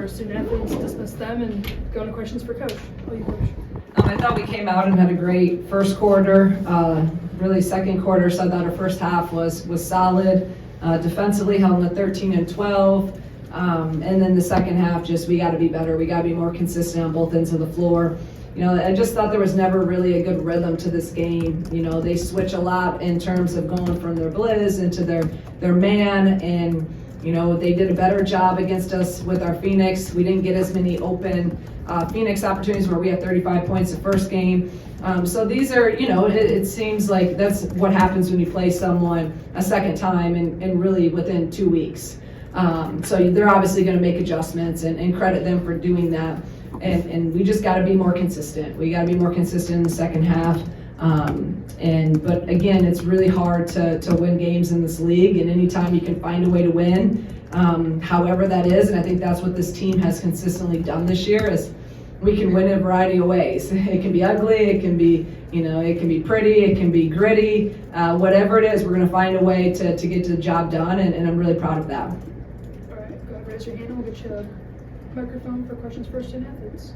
Our student athletes, dismiss them, and go into questions for Coach. Oh, you, Coach. I thought we came out and had a great first quarter. Really, second quarter, so I thought our first half was solid. Defensively, held at 13 and 12. And then the second half, just we got to be better. We got to be more consistent on both ends of the floor. You know, I just thought there was never really a good rhythm to this game. You know, they switch a lot in terms of going from their blizz into their man, and you know, they did a better job against us with our Phoenix. We didn't get as many open Phoenix opportunities where we had 35 points the first game. So these are, you know, it seems like that's what happens when you play someone a second time and really within 2 weeks. So they're obviously going to make adjustments and credit them for doing that. And we just got to be more consistent. We got to be more consistent in the second half. But again, it's really hard to win games in this league, and anytime you can find a way to win, however that is, and I think that's what this team has consistently done this year, is we can win in a variety of ways. It can be ugly, it can be, you know, it can be pretty, it can be gritty, whatever it is, we're going to find a way to get the job done, and I'm really proud of that. All right, go ahead, raise your hand, and we'll get you a microphone for questions for student athletes.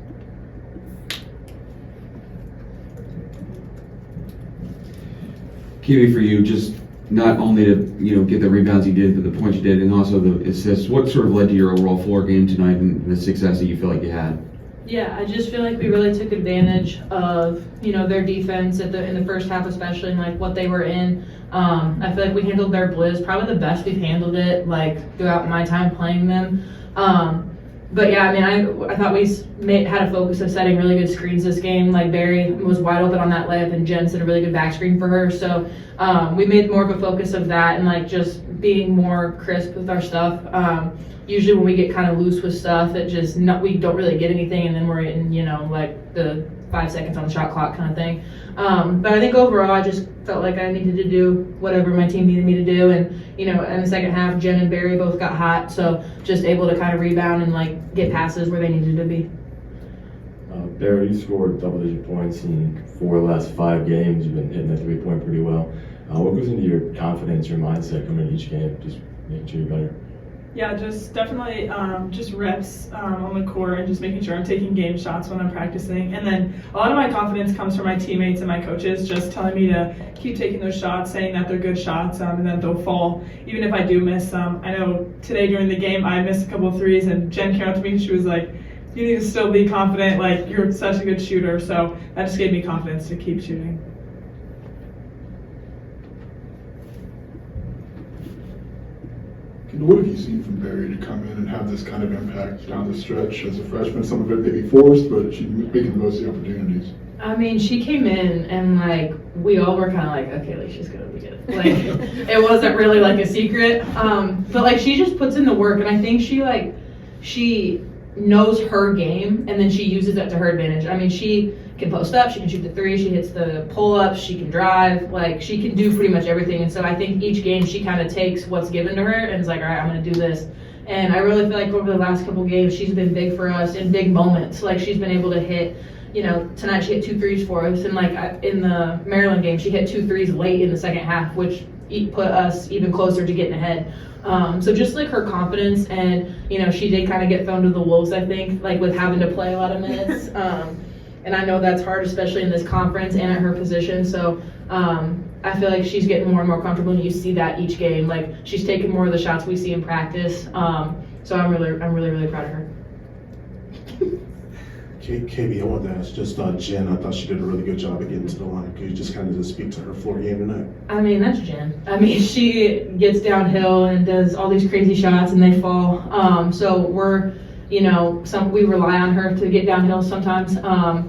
Kiwi, for you, just not only to, you know, get the rebounds you did, but the points you did, and also the assists. What sort of led to your overall floor game tonight and the success that you feel like you had? Yeah, I just feel like we really took advantage of, you know, their defense in the first half, especially, and like what they were in. I feel like we handled their blizz probably the best we've handled it like throughout my time playing them. But yeah, I mean, I thought we had a focus of setting really good screens this game. Like Berry was wide open on that layup, and Jen set a really good back screen for her. So we made more of a focus of that and like just being more crisp with our stuff. Usually when we get kind of loose with stuff, we don't really get anything, and then we're in, you know, like the 5 seconds on the shot clock kind of thing. But I think overall, I just felt like I needed to do whatever my team needed me to do, and you know, in the second half, Jen and Berry both got hot, so just able to kind of rebound and like get passes where they needed to be. Berry, you scored double-digit points in 4 of the last 5 games. You've been hitting the three-point pretty well. What goes into your confidence, your mindset coming into each game, just making sure you're better? Yeah, just definitely just reps on the court and just making sure I'm taking game shots when I'm practicing. And then a lot of my confidence comes from my teammates and my coaches just telling me to keep taking those shots, saying that they're good shots and that they'll fall even if I do miss some. I know today during the game I missed a couple of threes, and Jen came up to me and she was like, "You need to still be confident, like you're such a good shooter." So that just gave me confidence to keep shooting. What have you seen from Berry to come in and have this kind of impact down the stretch as a freshman? Some of it may be forced, but she's making the most of the opportunities. I mean, she came in and like we all were kind of like, okay, like she's gonna be good. Like it wasn't really like a secret, but like she just puts in the work, and I think she knows her game, and then she uses it to her advantage. I mean, she can post up, she can shoot the three, she hits the pull-ups, she can drive, like she can do pretty much everything. And so I think each game she kind of takes what's given to her and is like, all right, I'm going to do this. And I really feel like over the last couple games she's been big for us in big moments. Like she's been able to hit, you know, tonight she hit 2 threes for us, and like in the Maryland game she hit 2 threes late in the second half, which put us even closer to getting ahead. So just like her confidence, and you know, she did kind of get thrown to the wolves, I think, like with having to play a lot of minutes. And I know that's hard, especially in this conference and at her position. So I feel like she's getting more and more comfortable, and you see that each game. Like she's taking more of the shots we see in practice. So I'm really proud of her. KB, I wanted to ask just Jen. I thought she did a really good job of getting to the line. Could you just kind of speak to her floor game tonight? I mean, that's Jen. I mean, she gets downhill and does all these crazy shots, and they fall. So we're, you know, we rely on her to get downhill sometimes.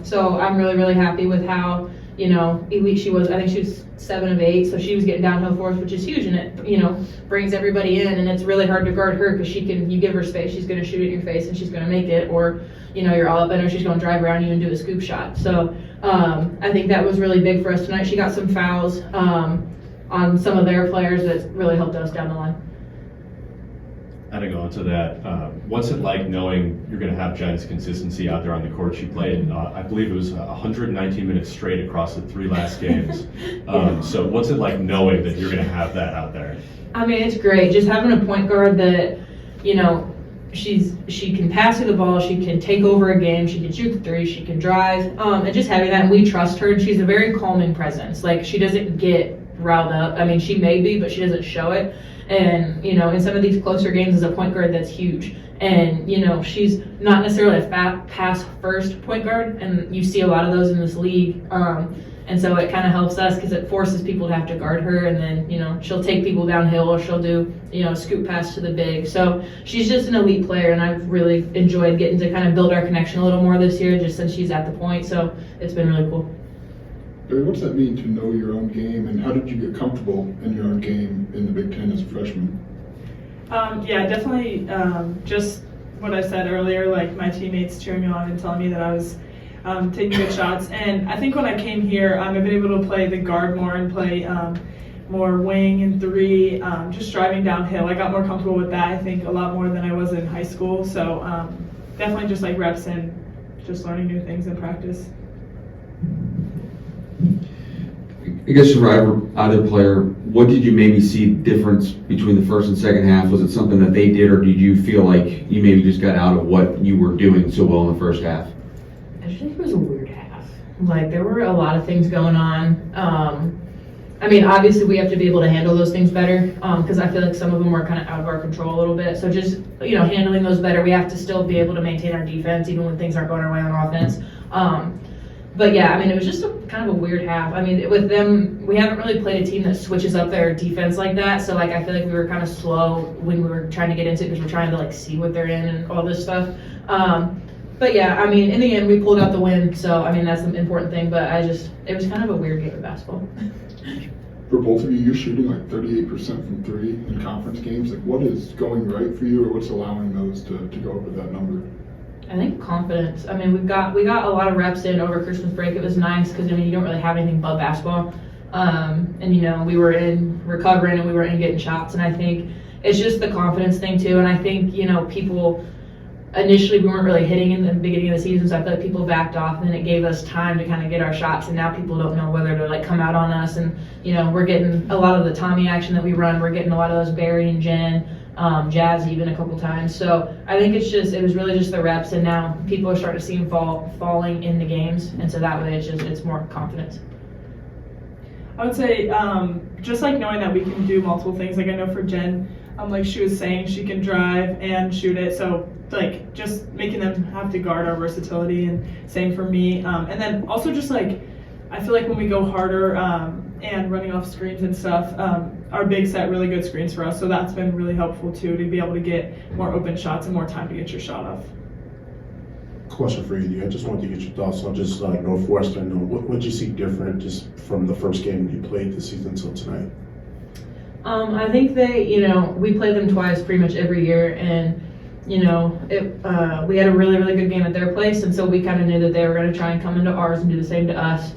So I'm really happy with how, you know, elite she was. I think she was 7 of 8, so she was getting downhill for us, which is huge, and it, you know, brings everybody in, and it's really hard to guard her because you give her space, she's going to shoot it in your face and she's going to make it, or, you know, you're all up in her, she's going to drive around you and do a scoop shot. So I think that was really big for us tonight. She got some fouls on some of their players that really helped us down the line. Kind of go into that, what's it like knowing you're going to have Jen's consistency out there on the court? She played, I believe it was 119 minutes straight across the 3 last games. So what's it like knowing that you're going to have that out there? I mean, it's great. Just having a point guard that, you know, she can pass you the ball, she can take over a game, she can shoot the three, she can drive, and just having that, and we trust her, and she's a very calming presence. Like, she doesn't get riled up. I mean, she may be, but she doesn't show it. And, you know, in some of these closer games as a point guard, that's huge. And, you know, she's not necessarily a pass first point guard, and you see a lot of those in this league. And so it kind of helps us because it forces people to have to guard her, and then, you know, she'll take people downhill, or she'll do, you know, a scoop pass to the big. So she's just an elite player, and I've really enjoyed getting to kind of build our connection a little more this year, just since she's at the point. So it's been really cool. Barry, what does that mean to know your own game, and how did you get comfortable in your own game in the Big Ten as a freshman? Yeah, definitely just what I said earlier, like my teammates cheering me on and telling me that I was taking good shots. And I think when I came here, I've been able to play the guard more and play more wing and three, just driving downhill. I got more comfortable with that, I think, a lot more than I was in high school. So definitely just like reps and just learning new things in practice. I guess for either player, what did you maybe see difference between the first and second half? Was it something that they did, or did you feel like you maybe just got out of what you were doing so well in the first half? I just think it was a weird half. Like, there were a lot of things going on. I mean, obviously we have to be able to handle those things better, because I feel like some of them were kind of out of our control a little bit. So just, you know, handling those better. We have to still be able to maintain our defense even when things aren't going our way on offense. But yeah, I mean, it was just kind of a weird half. I mean, with them, we haven't really played a team that switches up their defense like that. So like, I feel like we were kind of slow when we were trying to get into it, because we're trying to like see what they're in and all this stuff. But yeah, I mean, in the end, we pulled out the win. So I mean, that's the important thing. But it was kind of a weird game of basketball. For both of you, you're shooting like 38% from three in conference games. Like, what is going right for you, or what's allowing those to go up with that number? I think confidence. I mean, we got a lot of reps in over Christmas break. It was nice because, I mean, you don't really have anything but basketball. And, you know, we were in recovering and we were in getting shots. And I think it's just the confidence thing, too. And I think, you know, people initially we weren't really hitting in the beginning of the season. So I feel like people backed off, and then it gave us time to kind of get our shots. And now people don't know whether to, like, come out on us. And, you know, we're getting a lot of the Tommy action that we run. We're getting a lot of those Berry and Jen. Jazz even a couple times. So I think it was really just the reps, and now people are starting to see them falling in the games, and so that way it's more confidence. I would say just like knowing that we can do multiple things. Like I know for Jen, like she was saying, she can drive and shoot it. So like just making them have to guard our versatility, and same for me. And then also just like I feel like when we go harder and running off screens and stuff, our big set really good screens for us. So that's been really helpful too, to be able to get more open shots and more time to get your shot off. Question for you. I just wanted to get your thoughts on just like Northwestern. What did you see different just from the first game you played this season until tonight? I think we play them twice pretty much every year, and we had a really, really good game at their place, and so we kind of knew that they were going to try and come into ours and do the same to us.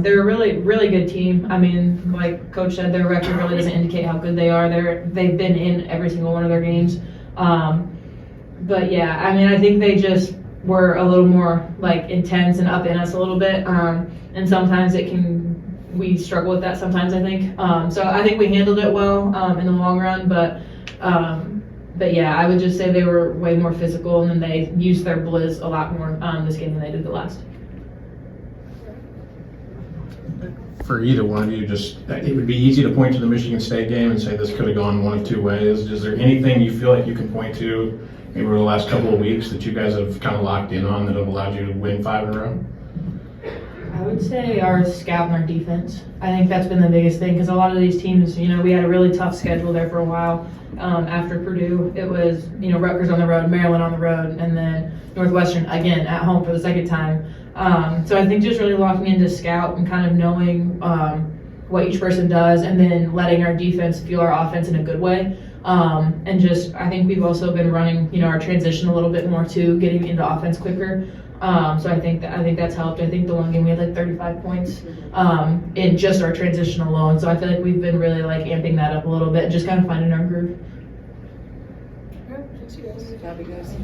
They're a really, really good team. I mean, like Coach said, their record really doesn't indicate how good they are. They've been in every single one of their games. But yeah, I mean, I think they just were a little more like intense and up in us a little bit. And sometimes we struggle with that sometimes, I think. So I think we handled it well in the long run, but yeah, I would just say they were way more physical, and then they used their blizz a lot more this game than they did the last. For either one of you, it would be easy to point to the Michigan State game and say this could have gone one of two ways. Is there anything you feel like you can point to maybe over the last couple of weeks that you guys have kind of locked in on that have allowed you to win 5 in a row? I would say our scout and our defense. I think that's been the biggest thing, because a lot of these teams, we had a really tough schedule there for a while. After Purdue, it was, Rutgers on the road, Maryland on the road, and then Northwestern again at home for the second time. So I think just really locking into scout and kind of knowing what each person does, and then letting our defense fuel our offense in a good way. And just, I think we've also been running, our transition a little bit more too, getting into offense quicker. So I think that's helped. I think the one game we had like 35 points in just our transition alone. So I feel like we've been really like amping that up a little bit, just kind of finding our groove. Thanks, you guys.